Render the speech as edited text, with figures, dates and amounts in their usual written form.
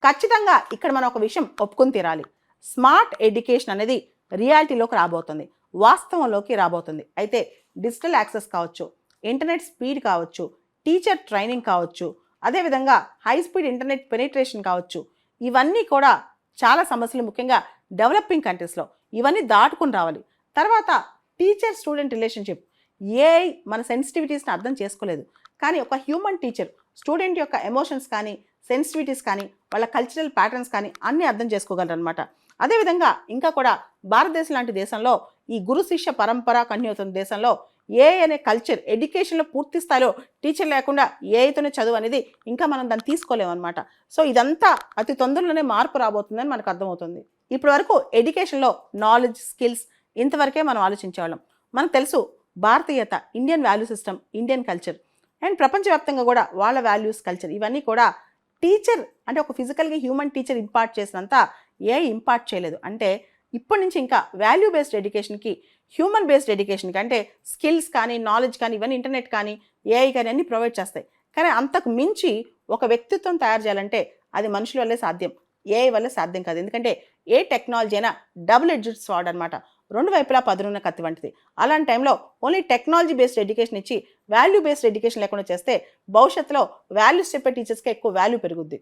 ఖచ్చితంగా ఇక్కడ మనం ఒక విషయం ఒప్పుకొని తీరాలి. స్మార్ట్ ఎడ్యుకేషన్ అనేది రియాలిటీలోకి రాబోతుంది, వాస్తవంలోకి రాబోతుంది. అయితే డిజిటల్ యాక్సెస్ కావచ్చు, ఇంటర్నెట్ స్పీడ్ కావచ్చు, టీచర్ ట్రైనింగ్ కావచ్చు, అదేవిధంగా హై స్పీడ్ ఇంటర్నెట్ పెనిట్రేషన్ కావచ్చు, ఇవన్నీ కూడా చాలా సమస్యలు ముఖ్యంగా డెవలపింగ్ కంట్రీస్లో ఇవన్నీ దాటుకుని రావాలి. తర్వాత టీచర్ స్టూడెంట్ రిలేషన్షిప్, ఏఐ మన సెన్సిటివిటీస్ని అర్థం చేసుకోలేదు, కానీ ఒక హ్యూమన్ టీచర్ స్టూడెంట్ యొక్క ఎమోషన్స్ కానీ సెన్సిటివిటీస్ కానీ వాళ్ళ కల్చరల్ ప్యాటర్న్స్ కానీ అన్నీ అర్థం చేసుకోగలరు అనమాట. అదేవిధంగా ఇంకా కూడా భారతదేశం లాంటి దేశంలో ఈ గురు శిష్య పరంపర కంటిన్యూ అవుతున్న దేశంలో ఏఐ అనే కల్చర్ ఎడ్యుకేషన్లో పూర్తి స్థాయిలో టీచర్ లేకుండా ఏఐతోనే చదువు అనేది ఇంకా మనం దాన్ని తీసుకోలేము అనమాట. సో ఇదంతా అతి తొందరలోనే మార్పు రాబోతుందని మనకు అర్థమవుతుంది. ఇప్పటి వరకు ఎడ్యుకేషన్లో నాలెడ్జ్, స్కిల్స్ ఇంతవరకే మనం ఆలోచించేవాళ్ళం. మనకు తెలుసు భారతీయత, Indian value system, Indian culture and ప్రపంచవ్యాప్తంగా కూడా వాళ్ళ వాల్యూస్, కల్చర్ ఇవన్నీ కూడా టీచర్ అంటే ఒక ఫిజికల్గా హ్యూమన్ టీచర్ ఇంపార్ట్ చేసినంత ఏఐ ఇంపార్ట్ చేయలేదు. అంటే ఇప్పటి నుంచి ఇంకా వాల్యూ బేస్డ్ ఎడ్యుకేషన్కి, హ్యూమన్ బేస్డ్ ఎడ్యుకేషన్కి, అంటే స్కిల్స్ కానీ నాలెడ్జ్ కానీ ఇవన్నీ ఇంటర్నెట్ కానీ ఏఐ కానీ అన్నీ ప్రొవైడ్ చేస్తాయి. కానీ అంతకు మించి ఒక వ్యక్తిత్వం తయారు చేయాలంటే అది మనుషుల వల్లే సాధ్యం, ఏఐ వల్లే సాధ్యం కాదు. ఎందుకంటే ఏ టెక్నాలజీ అయినా డబుల్ ఎడ్జ్డ్ స్వార్డ్ అనమాట, రెండు వైపులా పదునున్న కత్తి వంటిది. అలాంటి టైంలో ఓన్లీ టెక్నాలజీ బేస్డ్ ఎడ్యుకేషన్ ఇచ్చి వాల్యూ బేస్డ్ ఎడ్యుకేషన్ లేకుండా చేస్తే భవిష్యత్తులో వాల్యూస్ చెప్పే టీచర్స్కి ఎక్కువ వాల్యూ పెరుగుద్ది.